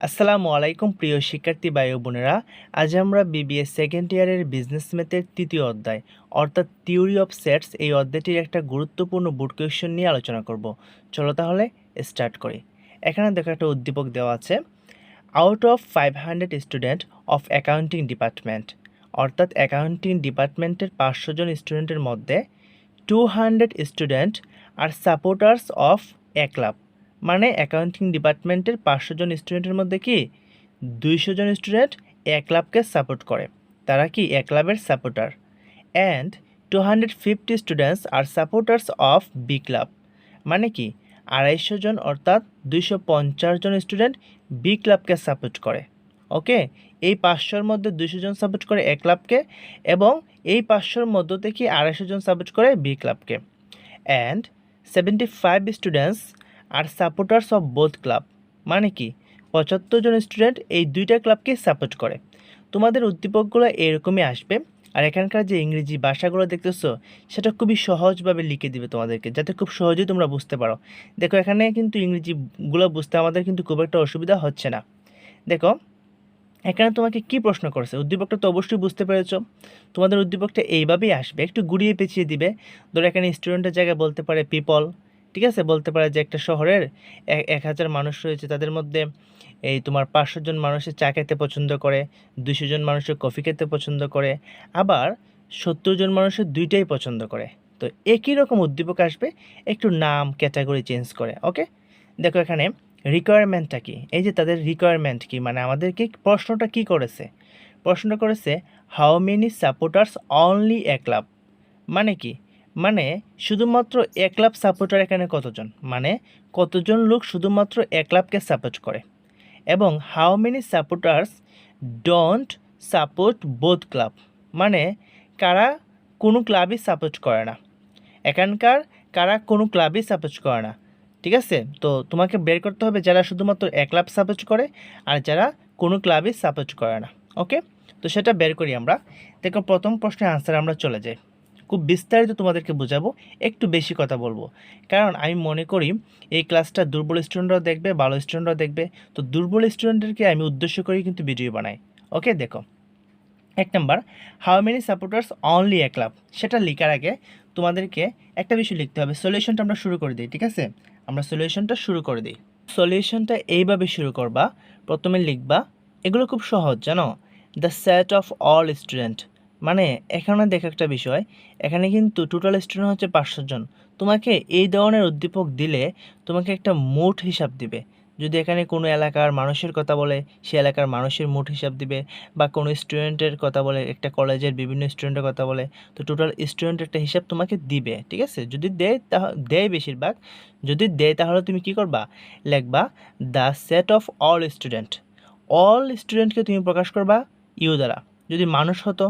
আসসালামু আলাইকুম প্রিয় শিক্ষার্থী ভাই ও বোনেরা। আজ আমরা বিবিএ সেকেন্ড ইয়ারের বিজনেস ম্যাথের তৃতীয় অধ্যায় অর্থাৎ থিওরি অফ সেটস এই অধ্যায়টির একটা গুরুত্বপূর্ণ বোর্ড কোয়েশ্চেন নিয়ে আলোচনা করব। চলো তাহলে স্টার্ট করি। এখানে দেখো একটা উদ্দীপক দেওয়া আছে, out of 500 student of accounting department, অর্থাৎ অ্যাকাউন্টিং ডিপার্টমেন্টের 500 জন স্টুডেন্টের মধ্যে 200 student are supporters of A club, মানে অ্যাকাউন্টিং ডিপার্টমেন্টের 500 জন স্টুডেন্টের মধ্যে কি 200 জন স্টুডেন্ট এ ক্লাবকে সাপোর্ট করে, তারা কি এ ক্লাবের supporter. And 250 students are supporters of B club, মানে কি 250 জন অর্থাৎ 250 জন স্টুডেন্ট বি ক্লাবকে সাপোর্ট করে। ওকে, এই 500-র মধ্যে 200 জন সাপোর্ট করে এ ক্লাবকে এবং এই 500-র মধ্য থেকে 250 জন সাপোর্ট করে বি ক্লাবকে। And 75 students are supporters of both club, মানে কি 75 জন স্টুডেন্ট এই দুইটা ক্লাবকে সাপোর্ট করে। তোমাদের উদ্দীপকগুলো এরকমই আসবে। আর এখানকার যে ইংরেজি ভাষাগুলো দেখতেছো সেটা খুবই সহজভাবে লিখে দিবে তোমাদেরকে, যাতে খুব সহজেই তোমরা বুঝতে পারো। দেখো এখানে কিন্তু ইংরেজিগুলো বুঝতে আমাদের কিন্তু খুব একটা অসুবিধা হচ্ছে না। দেখো এখানে তোমাকে কি প্রশ্ন করেছে, উদ্দীপকটা তো অবশ্যই বুঝতে পেরেছো। তোমাদের উদ্দীপকটা এইভাবেই আসবে, একটু ঘুরিয়ে পেঁচিয়ে দিবে। ধরো এখানে স্টুডেন্টের জায়গায় বলতে পারে পিপল, ঠিক আছে, বলতে পারে যে একটা শহরের 1000 মানুষ রয়েছে, তাদের মধ্যে এই তোমার 500 জন মানুষের চা খেতে পছন্দ করে, 200 জন মানুষের কফি খেতে পছন্দ করে, আবার 70 জন মানুষের দুইটাই পছন্দ করে। তো একই রকম উদ্দীপক আসবে, একটু নাম ক্যাটাগরি চেঞ্জ করে। ওকে, দেখো এখানে রিকোয়ারমেন্টটা কি, এই যে তাদের রিকোয়ারমেন্ট কি, মানে আমাদেরকে প্রশ্নটা কি করেছে, প্রশ্নটা করেছে how many supporters only a club, মানে কি, মানে শুধুমাত্র এ ক্লাব সাপোর্টার এখানে কতজন, মানে কতজন লোক শুধুমাত্র এ ক্লাবকে সাপোর্ট করে। এবং how many supporters don't support both club, মানে কারা কোনো ক্লাবই সাপোর্ট করে না, এখানকার কারা কোনো ক্লাবই সাপোর্ট করে না। ঠিক আছে, তো তোমাকে বের করতে হবে যারা শুধুমাত্র এক ক্লাব সাপোর্ট করে আর যারা কোনো ক্লাবই সাপোর্ট করে না। ওকে, তো সেটা বের করি আমরা। দেখো প্রথম প্রশ্নের আনসার আমরা চলে যাই। খুব বিস্তারিত তোমাদেরকে বোঝাবো, একটু বেশি কথা বলবো, কারণ আমি মনে করি এই ক্লাসটা দুর্বল স্টুডেন্টরাও দেখবে, ভালো স্টুডেন্টরাও দেখবে। তো দুর্বল স্টুডেন্টদেরকে আমি উদ্দেশ্য করেই কিন্তু ভিডিও বানাই। ওকে, দেখো 1 number, how many supporters only a club, সেটা লেখার আগে তোমাদেরকে একটা বিষয় লিখতে হবে। সলিউশনটা আমরা শুরু করে দিই, ঠিক আছে, আমরা সলিউশনটা শুরু করে দিই। সলিউশনটা এইভাবে শুরু করবা, প্রথমে লিখবা, এগুলো খুব সহজ জানো, the set of all student, মানে এখানে দেখো একটা বিষয়, এখানে কিন্তু টোটাল স্টুডেন্ট হচ্ছে 500 জন। তোমাকে এই ধরনের উদ্দীপক দিলে তোমাকে একটা মোট হিসাব দিবে। যদি এখানে কোনো এলাকার মানুষের কথা বলে সে এলাকার মানুষের মোট হিসাব দিবে, বা কোনো স্টুডেন্টের কথা বলে, একটা কলেজের বিভিন্ন স্টুডেন্টের কথা বলে, তো টোটাল স্টুডেন্টের একটা হিসাব তোমাকে দিবে। ঠিক আছে, যদি দেয় দেয় বেশিরভাগ, যদি দেয় তাহলে তুমি কি করবা, লিখবা the set of all student, all স্টুডেন্টকে তুমি প্রকাশ করবা ইউ দ্বারা। যদি মানুষ হতো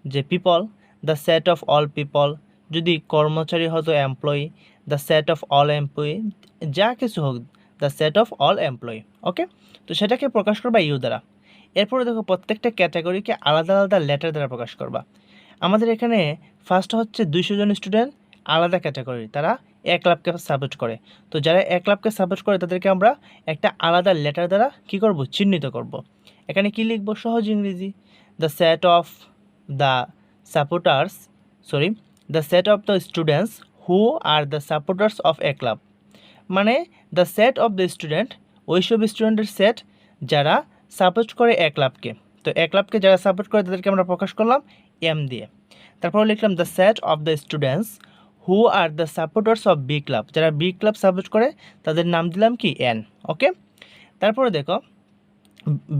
যে people, the set of all people, যদি কর্মচারী হতো employee, the set of all employee, যা কিছু হোক the set of all employee. Okay, তো সেটাকে প্রকাশ করবা ইউ দ্বারা। এরপরে দেখো প্রত্যেকটা ক্যাটাগরিকে আলাদা আলাদা লেটার দ্বারা প্রকাশ করবা। আমাদের এখানে ফার্স্ট হচ্ছে 200 জন স্টুডেন্ট আলাদা ক্যাটাগরি, তারা এক ক্লাবকে সাপোর্ট করে। তো যারা এক ক্লাবকে সাপোর্ট করে তাদেরকে আমরা একটা আলাদা লেটার দ্বারা কী করব, চিহ্নিত করব। এখানে কি লিখবো, সহজ ইংরেজি, the set of the supporters, sorry, the set of the students who are the supporters of A club, মানে the set of the student, ওইসব স্টুডেন্টের সেট যারা সাপোর্ট করে এক ক্লাবকে। তো এক ক্লাবকে যারা সাপোর্ট করে তাদেরকে আমরা প্রকাশ করলাম এম দিয়ে। তারপর লিখলাম the set of the students who are the supporters of B club, যারা বি ক্লাব সাপোর্ট করে তাদের নাম দিলাম কি এন। ওকে, তারপরে দেখো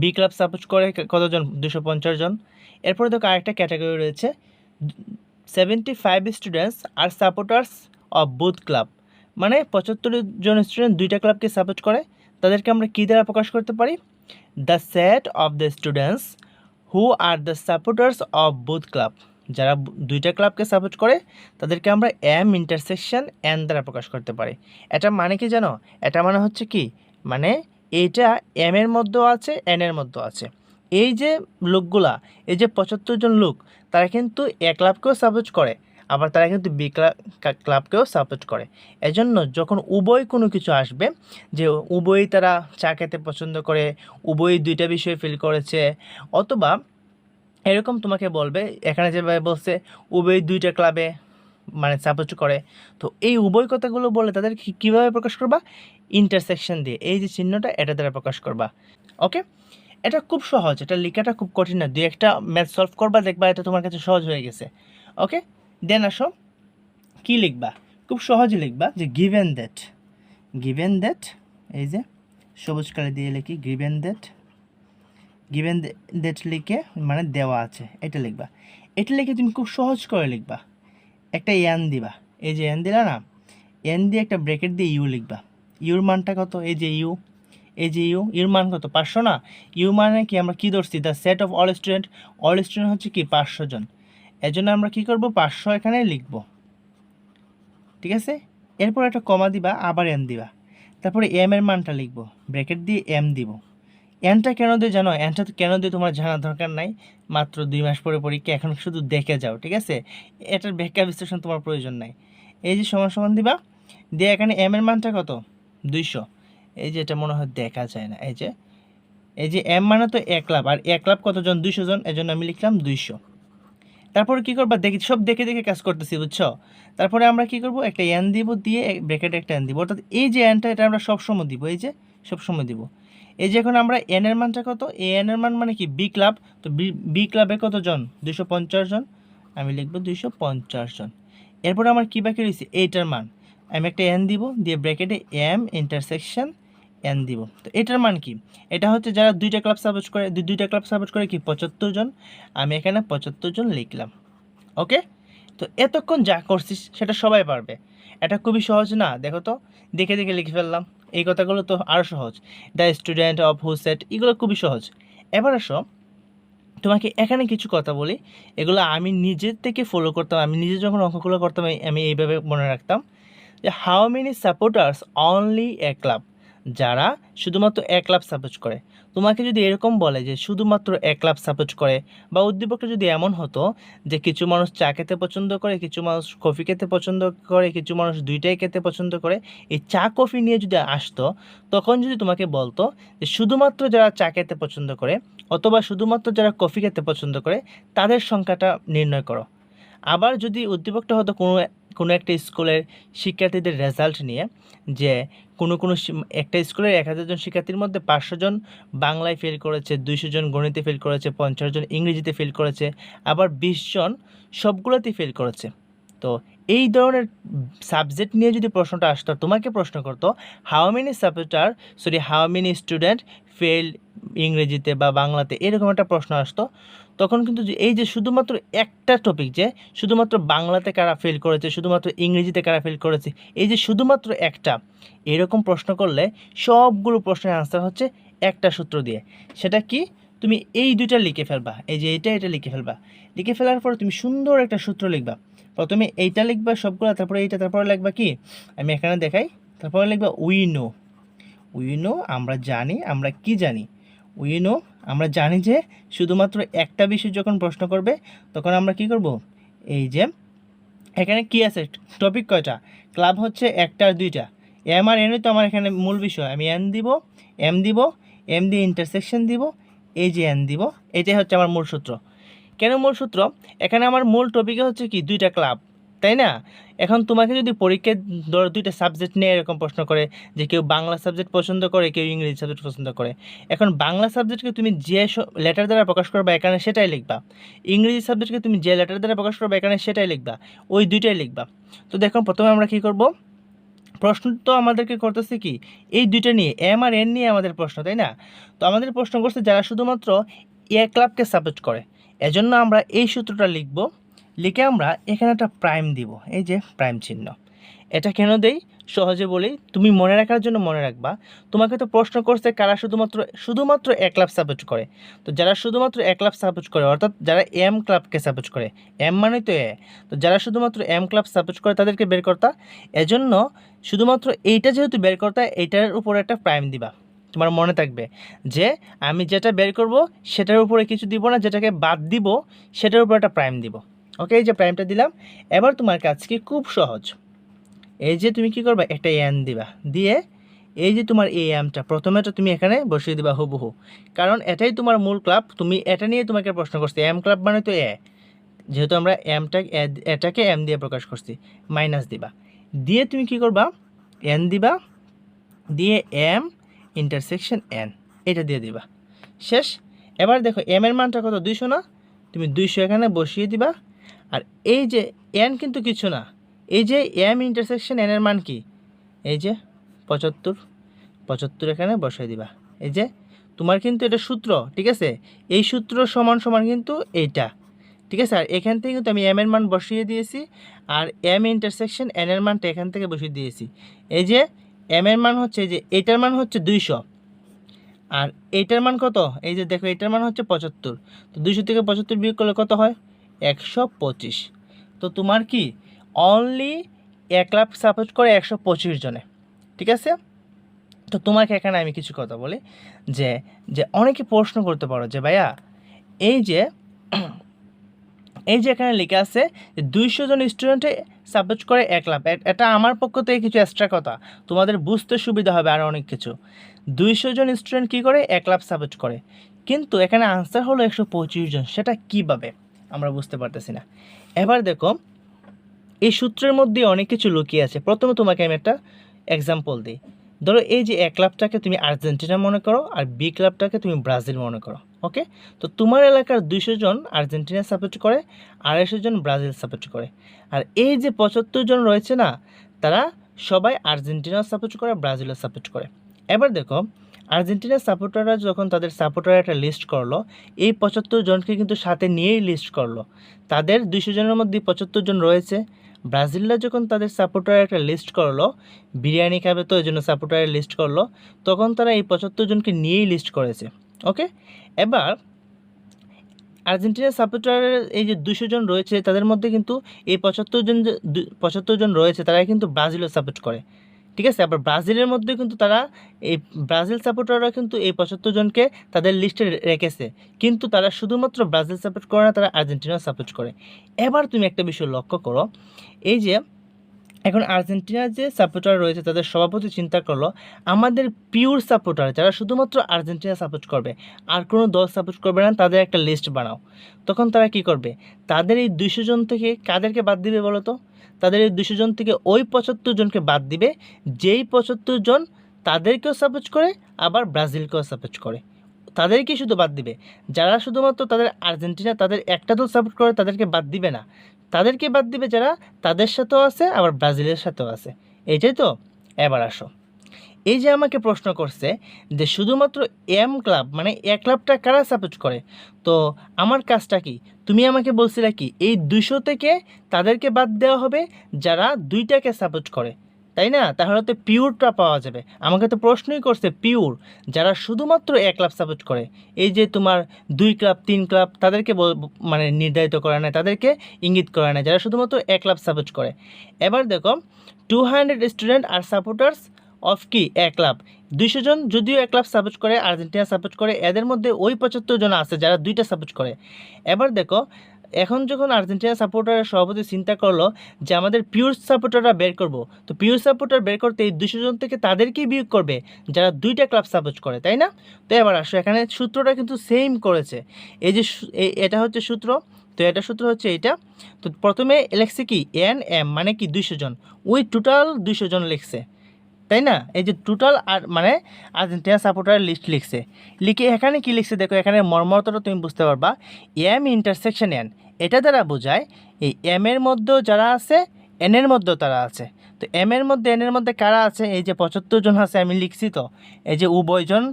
বি ক্লাব সাপোর্ট করে কতজন, 250 জন। এরপরে দেখো আরেকটা ক্যাটাগরি রয়েছে, 75 students are supporters of both club, মানে 75 জন স্টুডেন্ট দুইটা ক্লাবকে সাপোর্ট করে, তাদেরকে আমরা কী দ্বারা প্রকাশ করতে পারি, the set of the students who are the supporters of both club, যারা দুইটা ক্লাবকে সাপোর্ট করে তাদেরকে আমরা এম ইন্টারসেকশন এন দ্বারা প্রকাশ করতে পারি। এটা মানে কি জানো, এটা মানে হচ্ছে কি, মানে এইটা এম এর মধ্যেও আছে এন এর মধ্যেও আছে। এই যে লোকগুলা, এই যে 75 জন লোক, তারা কিন্তু এক ক্লাবকেও সাপোর্ট করে আবার তারা কিন্তু বি ক্লাবকেও সাপোর্ট করে। এজন্য যখন উভয় কোনো কিছু আসবে, যে উভয়ই তারা চা খেতে পছন্দ করে, উভয়ই দুইটা বিষয় ফিল করেছে, অথবা এরকম তোমাকে বলবে, এখানে যেভাবে বলছে উভয়ই দুইটা ক্লাবে মানে সাপোর্ট করে, তো এই উভয় কথাগুলো বলে তাদের কীভাবে প্রকাশ করবা? ইন্টারসেকশন দিয়ে, এই যে চিহ্নটা এটা দ্বারা প্রকাশ করবা। ওকে, এটা খুব সহজ, এটা লেখাটা খুব কঠিন না, দুই একটা ম্যাথ সলভ করবা, দেখবা এটা তোমার কাছে সহজ হয়ে গেছে। ওকে, দেন আসো কি লিখবা, খুব সহজে লিখবা যে গিভেন দ্যাট, এই যে সবুজ কালি দিয়ে লিখি গিভেন দ্যাট লিখে মানে দেওয়া আছে, এটা লিখবা। এটা লিখে তুমি খুব সহজ করে লিখবা, একটা এন দিবা, এই যে এন দিলা না, এন দিয়ে একটা ব্র্যাকেট দিয়ে ইউ লিখবা। ইউর মানটা কত? এই যে ইউ, ইউর মান কত? 500 না? ইউ মানে কি আমরা কি ধরছি? The set of all student হচ্ছে কি 500 জন, এজন্য আমরা কি করব 500 এখানে লিখব, ঠিক আছে। এরপর একটা কমা দিবা, আবার এন দিবা, তারপরে এম এর মানটা লিখব, ব্র্যাকেট দিয়ে এম দিব। এনটা কেন দিয়ে জানো? এনটা কেন দিয়ে তোমার জানার দরকার নাই, মাত্র 2 মাস পরে পরীক্ষা, এখন শুধু দেখে যাও, ঠিক আছে, এটার ব্যাখ্যা বিশ্লেষণ তোমার প্রয়োজন নাই। এই যে সমান সমান দিবা, দিয়ে এখানে এম এর মানটা কত? 200। এই যে এটা মনে হয় দেখা যায় না, এই যে এম মানে তো 1 লাখ, আর 1 লাখ কতজন? 200 জন, এজন্য আমি লিখলাম 200। তারপরে কি করবা? সব দেখে দেখে কাজ করতেছি, বুঝছো। তারপরে আমরা কি করব? একটা এন দিব, দিয়ে ব্র্যাকেটে একটা এন দিব, অর্থাৎ এই যে এনটা এটা আমরা সবসময় দিব, এই যে সবসময় দিব। এই যে এখন আমরা এন এর মানটা কত? এ এন এর মান মানে কি বি ক্লাব, তো বি ক্লাবে কতজন? 250 জন, আমি লিখব 250 জন। এরপর আমার কি বাকি রয়েছে? এইটার মান, আমি একটা এন দিব, দিয়ে ব্র্যাকেটে এম ইন্টারসেকশন এন দিব। তো এটার মান কি? এটা হচ্ছে যারা দুইটা ক্লাব সাপোর্ট করে কি 75 জন, আমি এখানে 75 জন লিখলাম। ওকে, তো এতক্ষণ যা করছিস সেটা সবাই পারবে, এটা খুবই সহজ না? দেখো তো, দেখে দেখে লিখে ফেললাম, এই কথাগুলো তো আরও সহজ। The student of who set, এগুলো খুবই সহজ। এবার আসো তোমাকে এখানে কিছু কথা বলি, এগুলো আমি নিজের থেকে ফলো করতাম, আমি নিজে যখন অঙ্কগুলো করতাম আমি এইভাবে মনে রাখতাম যে how many supporters only a club, যারা শুধুমাত্র এক ক্লাব সাপোর্ট করে। তোমাকে যদি এরকম বলে যে শুধুমাত্র এক ক্লাব সাপোর্ট করে, বা উদ্দীপকটা যদি এমন হতো যে কিছু মানুষ চা খেতে পছন্দ করে, কিছু মানুষ কফি খেতে পছন্দ করে, কিছু মানুষ দুইটাই খেতে পছন্দ করে, এই চা কফি নিয়ে যদি আসতো, তখন যদি তোমাকে বলতো যে শুধুমাত্র যারা চা খেতে পছন্দ করে অথবা শুধুমাত্র যারা কফি খেতে পছন্দ করে তাদের সংখ্যাটা নির্ণয় করো। আবার যদি উদ্দীপকটা হতো কোনো একটা স্কুলের শিক্ষার্থীদের রেজাল্ট নিয়ে, যে কোনো একটা স্কুলের 1000 জন শিক্ষার্থীর মধ্যে 500 জন বাংলায় ফেল করেছে, 200 জন গণিতে ফেল করেছে, 50 জন ইংরেজিতে ফেল করেছে, আবার 20 জন সবগুলোতেই ফেল করেছে। তো এই ধরনের সাবজেক্ট নিয়ে যদি প্রশ্নটা আসতো, তোমাকে প্রশ্ন করতো হাউ মেনি স্টুডেন্ট ফেল ইংরেজিতে বা বাংলাতে, এরকম একটা প্রশ্ন আসতো, তখন কিন্তু এই যে শুধুমাত্র একটা টপিক, যে শুধুমাত্র বাংলাতে কারা ফেল করেছে, শুধুমাত্র ইংরেজিতে কারা ফেল করেছে, এই যে শুধুমাত্র একটা, এরকম প্রশ্ন করলে সবগুলো প্রশ্নের আনসার হচ্ছে একটা সূত্র দিয়ে। সেটা কি? তুমি এই দুইটা লিখে ফেলবা, এই যে এটা লিখে ফেলবা, লিখে ফেলার পরে তুমি সুন্দর একটা সূত্র লিখবা। প্রথমে এইটা লিখবা সবগুলো, তারপরে এইটা, তারপরে লিখবা কি, আমি এখানে দেখাই, তারপরে লিখবা উই নো, আমরা জানি, আমরা কি জানি? উই নো, আমরা জানি যে শুধুমাত্র একটা বিষয় যখন প্রশ্ন করবে তখন আমরা কি করব, এই যে এখানে কি আছে, টপিক কয়টা, ক্লাব হচ্ছে একটা আর দুইটা, এম আর এন তো আমার এখানে মূল বিষয়, আমি এম দিব, এম দিয়ে ইন্টারসেকশন দিব, এই যে এন দিব, এটাই হচ্ছে আমার মূল সূত্র। কেন মূল সূত্র? এখানে আমার মূল টপিকে হচ্ছে কি দুইটা ক্লাব, তাই না? এখন তোমাকে যদি পরীক্ষায় ধরো দুইটা সাবজেক্ট নিয়ে এরকম প্রশ্ন করে, যে কেউ বাংলা সাবজেক্ট পছন্দ করে, কেউ ইংরেজি সাবজেক্ট পছন্দ করে, এখন বাংলা সাবজেক্টকে তুমি যে লেটার দ্বারা প্রকাশ করবে এখানে সেটাই লিখবা, ইংরেজি সাবজেক্টকে তুমি যে লেটার দ্বারা প্রকাশ করবে এখানে সেটাই লিখবা, ওই দুইটাই লিখবা। তো দেখো প্রথমে আমরা কি করব, প্রশ্ন তো আমাদেরকে করতেছে কি এই দুইটা নিয়ে, এম আর এন নিয়ে আমাদের প্রশ্ন, তাই না? তো আমাদের প্রশ্ন করছে যারা শুধুমাত্র এ ক্লাবকে সাপোর্ট করে, এজন্য আমরা এই সূত্রটা লিখব, লিখে আমরা এখানে একটা প্রাইম দিব, এই যে প্রাইম চিহ্ন। এটা কেন দেই সহজে বলি, তুমি মনে রাখার জন্য মনে রাখবা। তোমাকে তো প্রশ্ন করছে কারা শুধুমাত্র এক ক্লাব সাপোর্ট করে, তো যারা শুধুমাত্র এক ক্লাব সাপোর্ট করে অর্থাৎ যারা এম ক্লাবকে সাপোর্ট করে, এম মানে তো তো যারা শুধুমাত্র এম ক্লাব সাপোর্ট করে তাদেরকে বের করতা, এজন্য শুধুমাত্র এইটা যেহেতু বের করতা, এইটার উপর একটা প্রাইম দিবা। তোমার মনে থাকবে যে আমি যেটা বের করব সেটার উপরে কিছু দিব না, যেটাকে বাদ দিব সেটার উপর একটা প্রাইম দিব। ওকে, এই যে প্রাইমটা দিলাম। এবার তোমার কাজ কি, খুব সহজ। এই যে তুমি কি করবা, একটা এন দিবা, দিয়ে এই যে তোমার এই এমটা প্রথমেটা তুমি এখানে বসিয়ে দিবা হুবহু, কারণ এটাই তোমার মূল ক্লাব। তুমি এটা নিয়ে তোমাকে প্রশ্ন করছি, এম ক্লাব মানে তো এ, যেহেতু আমরা এটাকে এম দিয়ে প্রকাশ করছি, মাইনাস দিবা, দিয়ে তুমি কি করবা, এন দিবা, দিয়ে এম ইন্টারসেকশন এন এটা দিয়ে দিবা, শেষ। এবার দেখো এম এর মানটা কত, 200 না, তুমি 200 এখানে বসিয়ে দিবা। আর এই যে এন কিন্তু কিছু না, এই যে এম ইন্টারসেকশন এন এর মান কি, এই যে 75, 75 এখানে বসাই দিবা। এই যে তোমার কিন্তু এটা সূত্র, ঠিক আছে, এই সূত্র সমান সমান কিন্তু এইটা, ঠিক আছে। আর এখান থেকে কিন্তু আমি এম এর মান বসিয়ে দিয়েছি, আর এম ইন্টারসেকশন এন এর মানটা এখান থেকে বসিয়ে দিয়েছি। এই যে এম এর মান হচ্ছে, এই যে এটার মান হচ্ছে 200, আর এইটার মান কত, এই যে দেখো এটার মান হচ্ছে 75, তো 200 থেকে 75 বিয়োগ করলে কত হয়, 125। তো তোমার কি অনলি 1 লাখ সাপোর্ট করে 125 জনে, ঠিক আছে। তো তোমাকে এখানে আমি কিছু কথা বলি, যে যে অনেকে প্রশ্ন করতে পারো যে ভাইয়া এই যে এখানে লেখা আছে 200 জন স্টুডেন্টে সাপোর্ট করে 1 লাখ, এটা আমার পক্ষ থেকে কিছু এক্সট্রা কথা, তোমাদের বুঝতে সুবিধা হবে আর অনেক কিছু। 200 জন স্টুডেন্ট কী করে 1 লাখ সাপোর্ট করে, কিন্তু এখানে আনসার হলো 125 জন, সেটা কীভাবে আমরা বুঝতে পারতেছি না। এবার দেখো এই সূত্রের মধ্যে অনেক কিছু লুকিয়ে আছে। প্রথমে তোমাকে আমি একটা এক্সাম্পল দিই। ধরো এই যে এ ক্লাবটাকে তুমি আর্জেন্টিনা মনে করো, আর বি ক্লাবটাকে তুমি ব্রাজিল মনে করো, ওকে। তো তোমার এলাকার 200 জন আর্জেন্টিনা সাপোর্ট করে, 250 জন ব্রাজিল সাপোর্ট করে, আর এই যে 75 জন রয়েছে না, তারা সবাই আর্জেন্টিনাও সাপোর্ট করে, ব্রাজিলও সাপোর্ট করে। এবার দেখো আর্জেন্টিনার সাপোর্টাররা যখন তাদের সাপোর্টার একটা লিস্ট করলো, এই 75 জনকে কিন্তু সাথে নিয়েই লিস্ট করলো। তাদের 200 জনের মধ্যে 75 জন রয়েছে। ব্রাজিলরা যখন তাদের সাপোর্টার একটা লিস্ট করলো, বিরিয়ানি খাবে তো এই জন্য সাপোর্টারের লিস্ট করলো, তখন তারা এই 75 জনকে নিয়েই লিস্ট করেছে, ওকে। এবার আর্জেন্টিনার সাপোর্টারের এই যে 200 জন রয়েছে, তাদের মধ্যে কিন্তু এই 75 জন রয়েছে, তারা কিন্তু ব্রাজিলও সাপোর্ট করে, ঠিক আছে। আবার ব্রাজিলের মধ্যে কিন্তু তারা এই ব্রাজিল সাপোর্টাররা কিন্তু এই 75 জনকে তাদের লিস্টে রেখেছে, কিন্তু তারা শুধুমাত্র ব্রাজিল সাপোর্ট করে না, তারা আর্জেন্টিনাও সাপোর্ট করে। এবার তুমি একটা বিষয় লক্ষ্য করো, এই যে এখন আর্জেন্টিনার যে সাপোর্টার রয়েছে তাদের সভাপতি চিন্তা করলো, আমাদের পিওর সাপোর্টার যারা শুধুমাত্র আর্জেন্টিনা সাপোর্ট করবে, আর কোনো দল সাপোর্ট করবে না, তাদের একটা লিস্ট বানাও। তখন তারা কি করবে, তাদের এই 200 জন থেকে কাদেরকে বাদ দিবে বলো তো, তাদের এই 200 জন থেকে ওই 75 জনকে বাদ দিবে, যেই 75 জন তাদেরকেও সাপোর্ট করে, আবার ব্রাজিলকেও সাপোর্ট করে, তাদেরকে শুধু বাদ দিবে। যারা শুধুমাত্র তাদের আর্জেন্টিনা তাদের একটা দল সাপোর্ট করে, তাদেরকে বাদ দিবে না, তাদেরকে বাদ দিবে যারা তাদের সাথেও আছে আবার ব্রাজিলের সাথেও আছে, এইটাই তো। এবার আসো, এই যে আমাকে প্রশ্ন করছে যে শুধুমাত্র এম ক্লাব মানে এ ক্লাবটা কারা সাপোর্ট করে, তো আমার কাজটা কি, তুমি আমাকে বলছিলে কি এই 200 থেকে তাদেরকে বাদ দেওয়া হবে যারা দুইটাকে সাপোর্ট করে, তাই না? তাহলে তো পিওরটা পাওয়া যাবে। আমাকে তো প্রশ্নই করছে পিওর, যারা শুধুমাত্র 1 ক্লাব সাপোর্ট করে, এই যে তোমার 2 ক্লাব 3 ক্লাব তাদেরকে মানে নির্ধারিত করে না, তাদেরকে ইঙ্গিত করে না, যারা শুধুমাত্র 1 ক্লাব সাপোর্ট করে। এবার দেখো 200 স্টুডেন্ট আর সাপোর্টার্স অফ কি 1 ক্লাব, 200 জন যদিও 1 ক্লাব সাপোর্ট করে, আর্জেন্টিনা সাপোর্ট করে, এদের মধ্যে ওই 75 জন আছে যারা দুইটা সাপোর্ট করে। এবার দেখো এখন যখন আর্জেন্টিনা সাপোর্টারের সভাপতি চিন্তা করলো যে আমাদের পিওর সাপোর্টাররা বের করব, তো পিওর সাপোর্টার বের করতে এই 200 জন থেকে তাদেরকেই বিয়োগ করবে যারা দুইটা ক্লাব সাপোর্ট করে, তাই না? তো এবার আসো, এখানে সূত্রটা কিন্তু সেম করেছে, এই যে এটা হচ্ছে সূত্র, তো এটা সূত্র হচ্ছে এইটা। তো প্রথমে লিখছে কি এন এম মানে কি 200 জন, ওই টোটাল 200 জন লিখছে, তাই না? এই যে টোটাল আর মানে আর্জেন্টিনা সাপোর্টারের লিস্ট লিখছে, লিখে এখানে কি লিখছে দেখো, এখানে মর্মতটা তুমি বুঝতে পারবা, এম ইন্টারসেকশন এন, এটা দ্বারা বোঝায় এই এম এর মধ্যেও যারা আছে এন এর মধ্যেও তারা আছে। তো এম এর মধ্যে এন এর মধ্যে কারা আছে, এই যে 75 জন আছে আমি লিখছি, তো এই যে উভয়জন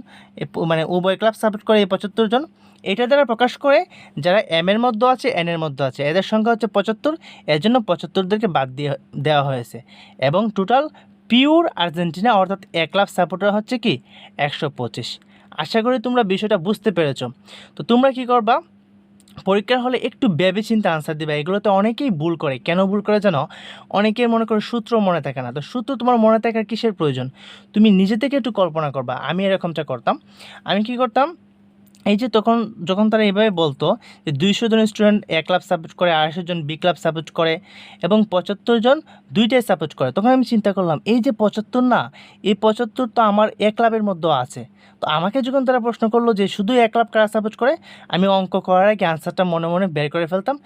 মানে উভয় ক্লাব সাপোর্ট করে এই 75 জন, এটা দ্বারা প্রকাশ করে যারা এম এর মধ্যে আছে এন এর মধ্যে আছে, এদের সংখ্যা হচ্ছে 75, এর জন্য 75দেরকে বাদ দিয়ে দেওয়া হয়েছে, এবং টোটাল পিওর আর্জেন্টিনা অর্থাৎ 1 ক্লাব সাপোর্টার হচ্ছে কি 125। আশা করি তোমরা বিষয়টা বুঝতে পেরেছো। তো তোমরা কি করবা, পরীক্ষার হলে একটু ভেবেচিন্তে আনসার দিবা। এগুলোতে অনেকেই ভুল করে, কেন ভুল করে জানো, অনেকের মনে করো সূত্র মনে থাকে না। তো সূত্র তোমার মনে থাকার কিসের প্রয়োজন, তুমি নিজে থেকে একটু কল্পনা করবা। আমি এরকমটা করতাম, আমি কি করতাম, এই যে যখন তারা এভাবে বলতো যে 200 জন স্টুডেন্ট এ ক্লাব সাপোর্ট করে, 250 জন বি ক্লাব সাপোর্ট করে এবং 75 জন দুইটাই সাপোর্ট করে, তখন আমি চিন্তা করলাম এই যে 75 না, এই 75 তো আমার এ ক্লাবের মধ্যেও আছে। তো আমাকে যখন তারা প্রশ্ন করলো যে শুধু এক ক্লাব কারা সাপোর্ট করে, আমি অঙ্ক করার আগে আনসারটা মনে মনে বের করে ফেলতাম,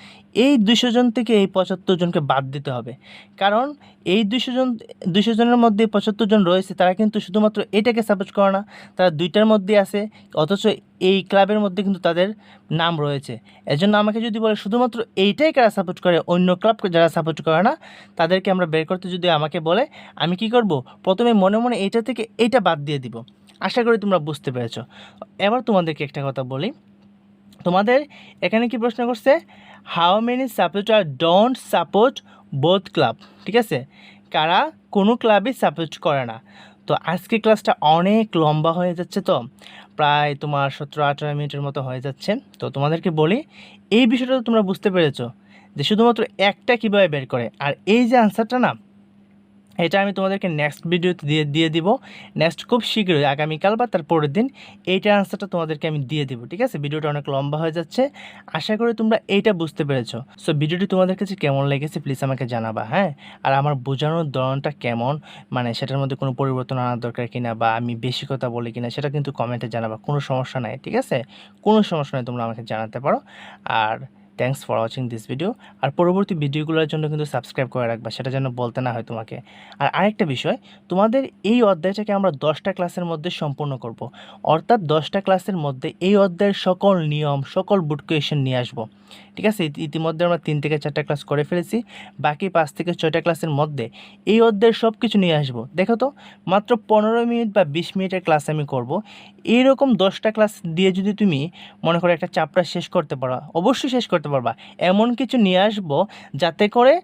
এই 200 জন থেকে এই 75 জনকে বাদ দিতে হবে। কারণ এই 200 জনের মধ্যে 75 জন রয়েছে, তারা কিন্তু শুধুমাত্র এটাকে সাপোর্ট করে না, তারা দুইটার মধ্যে আছে, অথচ এই ক্লাবের মধ্যে কিন্তু তাদের নাম রয়েছে। এজন্য আমাকে যদি বলে শুধুমাত্র এইটাই কারা সাপোর্ট করে, অন্য ক্লাব যারা সাপোর্ট করে না তাদেরকে আমরা বের করতে যদি আমাকে বলে, আমি কি করব, প্রথমে মনে মনে এইটা থেকে এইটা বাদ দিয়ে দিব। আশা করি তোমরা বুঝতে পেরেছো। এবার তোমাদেরকে একটা কথা বলি, তোমাদের এখানে কি প্রশ্ন করছে, how many supporter don't support both club, ঠিক আছে, কারা কোনো ক্লাবই সাপোর্ট করে না। তো আজকে ক্লাসটা অনেক লম্বা হয়ে যাচ্ছে, তো প্রায় তোমার 17-18 মিনিটের মতো হয়ে যাচ্ছে। তো তোমাদেরকে বলি, এই বিষয়টা তো তোমরা বুঝতে পেরেছো যে শুধুমাত্র একটা কীভাবে বের করে, আর এই যে আনসারটা না, এটা আমি তোমাদেরকে নেক্সট ভিডিওতে দিয়ে দিব। নেক্সট খুব শীঘ্রই, আগামীকাল বা তার পরের দিন এইটার আনসারটা তোমাদেরকে আমি দিয়ে দিব, ঠিক আছে। ভিডিওটা অনেক লম্বা হয়ে যাচ্ছে, আশা করি তোমরা এইটা বুঝতে পেরেছো। সো ভিডিওটি তোমাদের কাছে কেমন লেগেছে প্লিজ আমাকে জানাবা, হ্যাঁ। আর আমার বোঝানোর ধরনটা কেমন, মানে সেটার মধ্যে কোনো পরিবর্তন আনার দরকার কিনা, বা আমি বেশি কথা বলি কিনা, সেটা কিন্তু কমেন্টে জানাবা, কোনো সমস্যা নাই, ঠিক আছে, কোনো সমস্যা নেই, তোমরা আমাকে জানাতে পারো। আর thanks for watching this video. আর পরবর্তী ভিডিওগুলোর জন্য কিন্তু সাবস্ক্রাইব করে রাখবা, সেটা যেন বলতে না হয় তোমাকে। আর আরেকটা বিষয়, তোমাদের এই অধ্যায়টাকে আমরা 10টা ক্লাসের মধ্যে সম্পূর্ণ করব, অর্থাৎ 10টা ক্লাসের মধ্যে এই অধ্যায়ের সকল নিয়ম, সকল বুট কোয়েশন নিয়ে আসবো, ঠিক আছে। ইতিমধ্যে আমরা 3 থেকে 4টা ক্লাস করে ফেলেছি, বাকি 5 থেকে 6টা ক্লাসের মধ্যে এই অধ্যায়ের সব কিছু নিয়ে আসবো। দেখো তো, মাত্র 15 মিনিট বা 20 মিনিটের ক্লাস আমি করব। এইরকম 10টা ক্লাস দিয়ে যদি তুমি মনে করো একটা চ্যাপ্টার শেষ করতে পারো, অবশ্যই শেষ করতে পারবা। এমন কিছু নিয়ে আসবো যাতে করে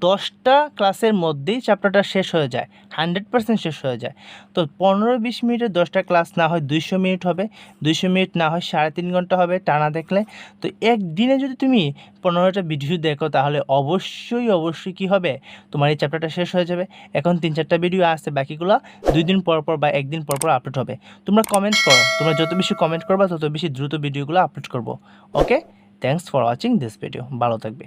10টা ক্লাসের মধ্যেই চ্যাপ্টারটা শেষ হয়ে যায়, 100% শেষ হয়ে যায়। তো 15-20 মিনিটের 10টা ক্লাস না হয় 200 মিনিট হবে, 200 মিনিট না হয় 3.5 ঘন্টা হবে টানা দেখলে। তো একদিনে যদি তুমি 15টা ভিডিও দেখো, তাহলে অবশ্যই কী হবে, তোমার এই চ্যাপ্টারটা শেষ হয়ে যাবে। এখন 3-4টা ভিডিও আসছে, বাকিগুলো 2 দিন পর পর বা একদিন পর পর আপলোড হবে। তোমরা কমেন্ট করো, তোমরা যত বেশি কমেন্ট করবা তত বেশি দ্রুত ভিডিওগুলো আপলোড করবো। Okay, thanks for watching this video, ভালো থাকবে।